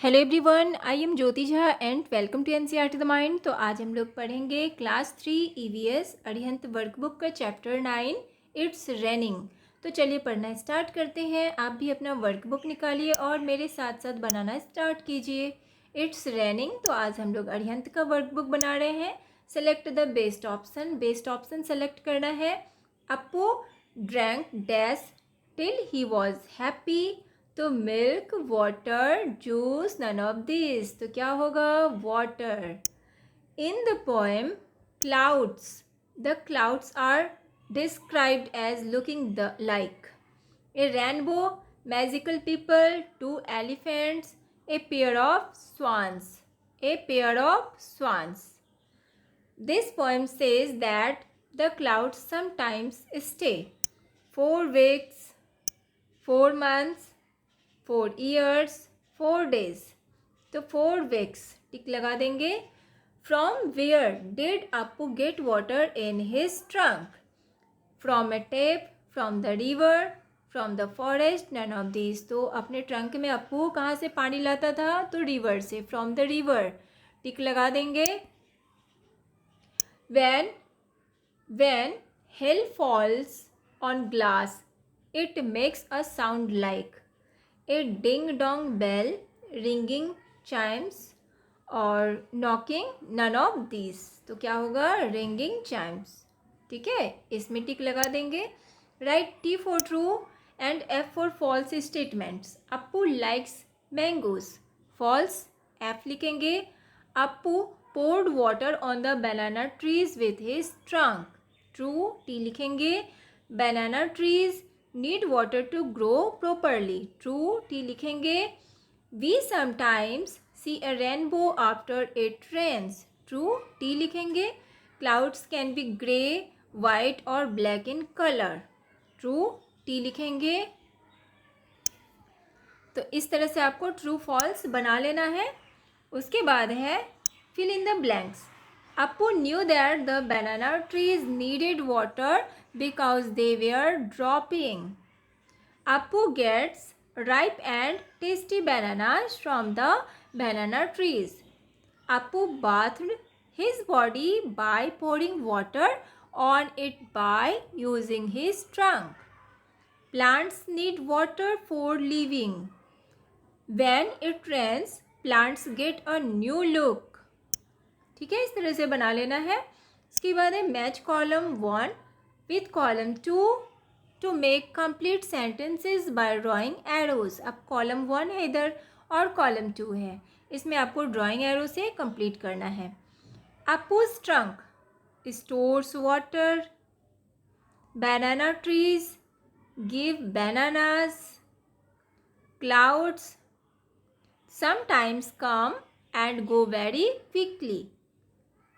Hello everyone, I am Jyoti Jha and welcome to NCERT the mind. तो आज हम लोग पढ़ेंगे क्लास 3 ईवीएस अरिहंत वर्कबुक का चैप्टर 9 इट्स रेनिंग। तो चलिए पढ़ना स्टार्ट करते हैं। आप भी अपना वर्कबुक निकालिए और मेरे साथ साथ बनाना स्टार्ट कीजिए। इट्स रेनिंग, तो आज हम लोग अरिहंत का वर्कबुक बना रहे हैं। Select the best option, best option select करना है। Appu drank dash till he was happy. तो milk, water, juice, none of this. तो क्या होगा? Water. In the poem clouds, the clouds are described as looking the like a rainbow, magical people, two elephants, a pair of swans, a pair of swans. This poem says that the clouds sometimes stay 4 weeks, 4 months, 4 years, 4 days. तो 4 weeks tick लगा देंगे। From where did Appu get water in his trunk? From a tap, from the river, from the forest, none of this. तो अपने trunk में अपू कहाँ से पानी लाता था? तो रिवर से, फ्रॉम द रिवर टिक लगा देंगे। when hail falls on glass it makes a sound like a ding dong bell, ringing chimes और knocking, none of these। तो क्या होगा? ringing chimes। ठीक है, इसमें टिक लगा देंगे। Right T for true and F for false statements। Appu likes mangoes, false F लिखेंगे। Appu poured water on the banana trees with his trunk, true T लिखेंगे। banana trees need water to grow properly, true T लिखेंगे। we sometimes see a rainbow after it rains, true T लिखेंगे। clouds can be grey, white और black in color, true T लिखेंगे। तो इस तरह से आपको ट्रू फॉल्स बना लेना है। उसके बाद है fill in the blanks। Appu knew that the banana trees needed water because they were dropping. Appu gets ripe and tasty bananas from the banana trees. Appu bathed his body by pouring water on it by using his trunk. Plants need water for living. When it rains, plants get a new look. ठीक है, इस तरह से बना लेना है। इसके बाद है match column 1 with column 2 to make complete sentences by drawing arrows. अब कॉलम 1 है इधर और कॉलम 2 है, इसमें आपको ड्राइंग एरो से कंप्लीट करना है। Appu's trunk stores water, banana trees give bananas, clouds sometimes come and go very quickly,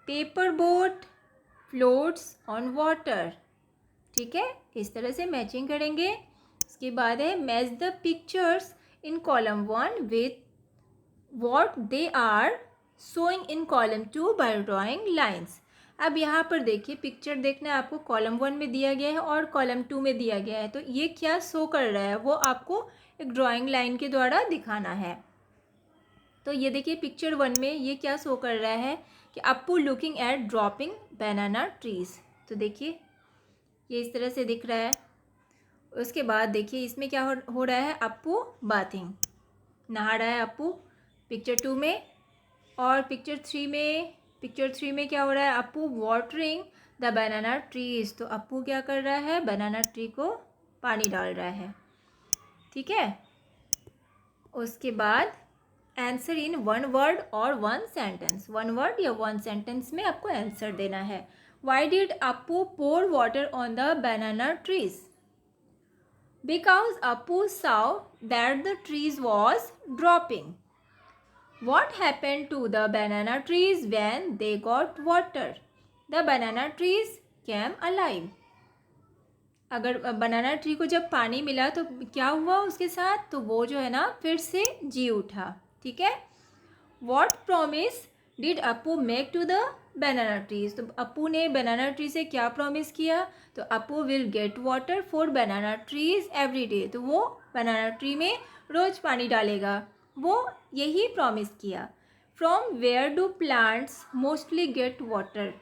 paper boat floats on water. ठीक है, इस तरह से मैचिंग करेंगे। इसके बाद है match the pictures in column 1 with what they are showing in column 2 by drawing lines. अब यहाँ पर देखिए, पिक्चर देखना है आपको, कॉलम 1 में दिया गया है और कॉलम 2 में दिया गया है। तो ये क्या शो कर रहा है वो आपको एक ड्राइंग लाइन के द्वारा दिखाना है। तो ये देखिए पिक्चर 1 में ये क्या शो कर रहा है कि Appu looking at dropping banana trees. तो देखिए ये इस तरह से दिख रहा है। उसके बाद देखिए इसमें क्या हो रहा है, अप्पू बाथिंग, नहा रहा है अप्पू पिक्चर 2 में। और पिक्चर 3 में क्या हो रहा है, Appu watering the banana trees. तो अप्पू क्या कर रहा है, बनाना ट्री को पानी डाल रहा है। ठीक है, उसके बाद आंसर इन 1 वर्ड और 1 सेंटेंस। 1 वर्ड या 1 सेंटेंस में आपको आंसर देना है। Why did Appu pour water on the banana trees? Because Appu saw that the trees was dropping. What happened to the banana trees when they got water? The banana trees came alive. अगर banana tree को जब पानी मिला तो क्या हुआ उसके साथ? तो वो जो है ना फिर से जी उठा। ठीक है, what promise did Appu make to the banana trees? तो अप्पू ने बनाना ट्री से क्या प्रॉमिस किया? तो Appu will get water for banana trees every day. तो वो बनाना ट्री में रोज पानी डालेगा। वो यही प्रॉमिस किया। From where do plants mostly get water.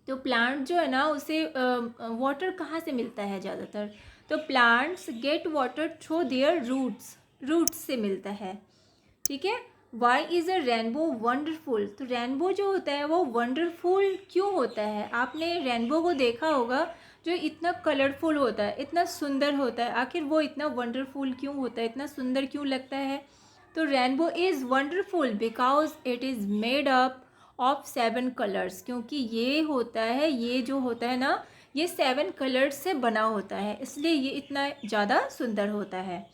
तो प्लांट जो है ना उसे वाटर कहाँ से मिलता है ज़्यादातर? तो plants get water through their roots, roots से मिलता है। ठीक है। Why is a rainbow wonderful? तो रेनबो जो होता है वो वंडरफुल क्यों होता है? आपने रेनबो को देखा होगा जो इतना कलरफुल होता है, इतना सुंदर होता है, आखिर वो इतना वंडरफुल क्यों होता है, इतना सुंदर क्यों लगता है? तो rainbow is wonderful because it is made up of 7 colours. क्योंकि ये होता है, ये जो होता है ना, ये 7 कलर्स से बना होता है, इसलिए ये इतना ज़्यादा सुंदर होता है।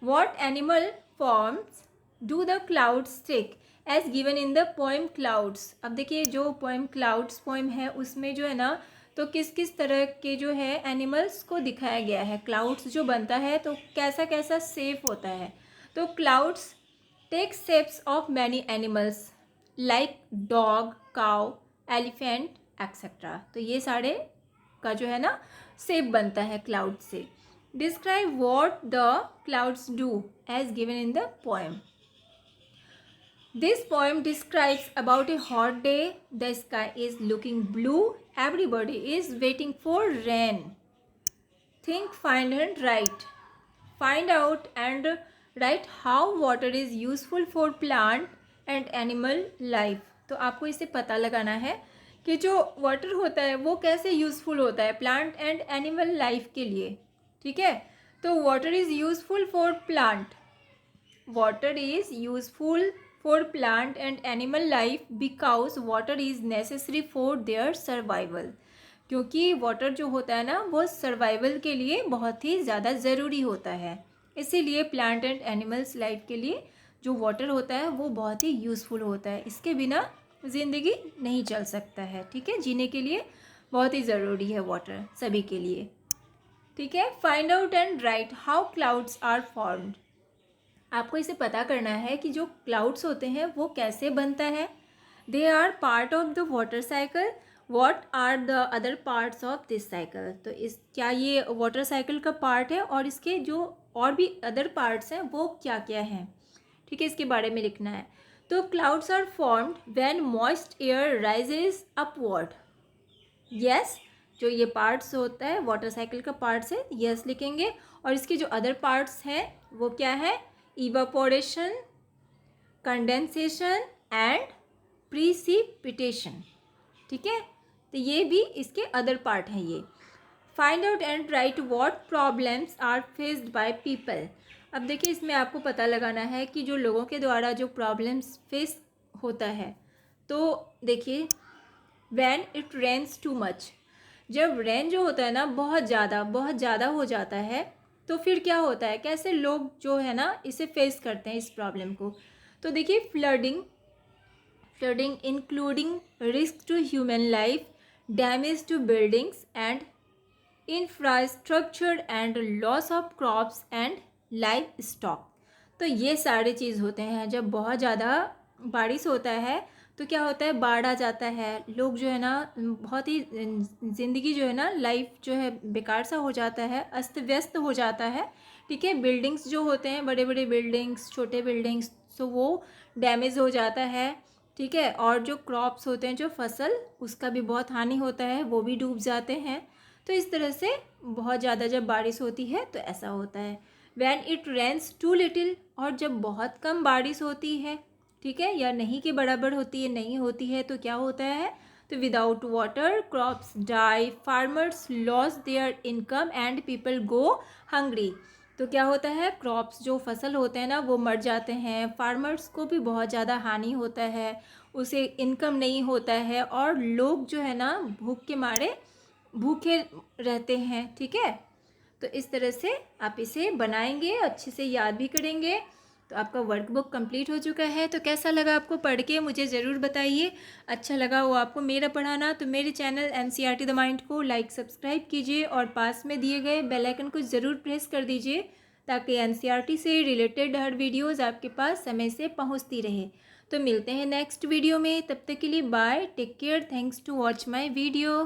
What animal forms do the clouds take as given in the poem clouds? अब देखिए जो पोएम क्लाउड्स पोएम है उसमें जो है ना, तो किस किस तरह के जो है एनिमल्स को दिखाया गया है। क्लाउड्स जो बनता है तो कैसा कैसा शेप होता है। तो clouds take shapes of many animals like dog, cow, elephant etcetera. तो ये सारे का जो है ना शेप बनता है क्लाउड से। Describe what the clouds do as given in the poem. This poem describes about a hot day. The sky is looking blue. Everybody is waiting for rain. Think, find and write. Find out and write how water is useful for plant and animal life. तो आपको इसे पता लगाना है कि जो water होता है वो कैसे यूज़फुल होता है प्लांट एंड एनिमल लाइफ के लिए। ठीक है। तो water is useful for plant, water is useful for plant and animal life because water is necessary for their survival। क्योंकि वाटर जो होता है ना वो सर्वाइवल के लिए बहुत ही ज़्यादा ज़रूरी होता है, इसीलिए प्लांट एंड एनिमल्स लाइफ के लिए जो वाटर होता है वो बहुत ही यूज़फुल होता है। इसके बिना ज़िंदगी नहीं चल सकता है। ठीक है। जीने के लिए बहुत ही ज़रूरी है वाटर सभी के लिए। ठीक है। Find out and write how clouds are formed. आपको इसे पता करना है कि जो क्लाउड्स होते हैं वो कैसे बनता है। They are part of the water cycle. What are the other parts of this cycle? तो इस क्या ये वाटर साइकिल का पार्ट है और इसके जो और भी अदर पार्ट्स हैं वो क्या क्या हैं। ठीक है। इसके बारे में लिखना है। तो clouds are formed when moist air rises upward. Yes, जो ये पार्ट्स होता है वाटर साइकिल का पार्ट्स है, यस लिखेंगे। और इसके जो अदर पार्ट्स हैं वो क्या है? Evaporation, condensation and precipitation. ठीक है। तो ये भी इसके अदर पार्ट हैं ये। Find out and write what problems are faced by people. अब देखिए इसमें आपको पता लगाना है कि जो लोगों के द्वारा जो प्रॉब्लम्स फेस होता है। तो देखिए when it rains too much, जब रेन जो होता है ना बहुत ज़्यादा हो जाता है तो फिर क्या होता है, कैसे लोग जो है ना इसे फेस करते हैं इस प्रॉब्लम को। तो देखिए flooding including risk to human life, damage to buildings and infrastructure and loss of crops and life stock. तो ये सारे चीज़ होते हैं। जब बहुत ज़्यादा बारिश होता है तो क्या होता है, बाढ़ आ जाता है, लोग जो है ना बहुत ही ज़िंदगी जो है ना लाइफ जो है बेकार सा हो जाता है, अस्त व्यस्त हो जाता है। ठीक है। बिल्डिंग्स जो होते हैं, बड़े बड़े बिल्डिंग्स, छोटे बिल्डिंग्स, तो वो डैमेज हो जाता है। ठीक है। और जो क्रॉप्स होते हैं, जो फसल, उसका भी बहुत हानि होता है, वो भी डूब जाते हैं। तो इस तरह से बहुत ज़्यादा जब बारिश होती है तो ऐसा होता है। When it rains too little, और जब बहुत कम बारिश होती है, ठीक है, या नहीं के बराबर होती है, नहीं होती है, तो क्या होता है, तो without water crops die, farmers lose their income and people go hungry. तो क्या होता है, क्रॉप्स जो फसल होते हैं ना वो मर जाते हैं, फार्मर्स को भी बहुत ज़्यादा हानि होता है, उसे इनकम नहीं होता है और लोग जो है ना भूख के मारे भूखे रहते हैं। ठीक है। तो इस तरह से आप इसे बनाएंगे, अच्छे से याद भी करेंगे। तो आपका वर्कबुक कंप्लीट हो चुका है। तो कैसा लगा आपको पढ़ के मुझे ज़रूर बताइए। अच्छा लगा हो आपको मेरा पढ़ाना तो मेरे चैनल NCERT द माइंड को लाइक सब्सक्राइब कीजिए और पास में दिए गए बेल आइकन को ज़रूर प्रेस कर दीजिए ताकि NCERT से रिलेटेड हर वीडियोज़ आपके पास समय से पहुँचती रहे। तो मिलते हैं नेक्स्ट वीडियो में, तब तक के लिए bye, take care, thanks to watch my video.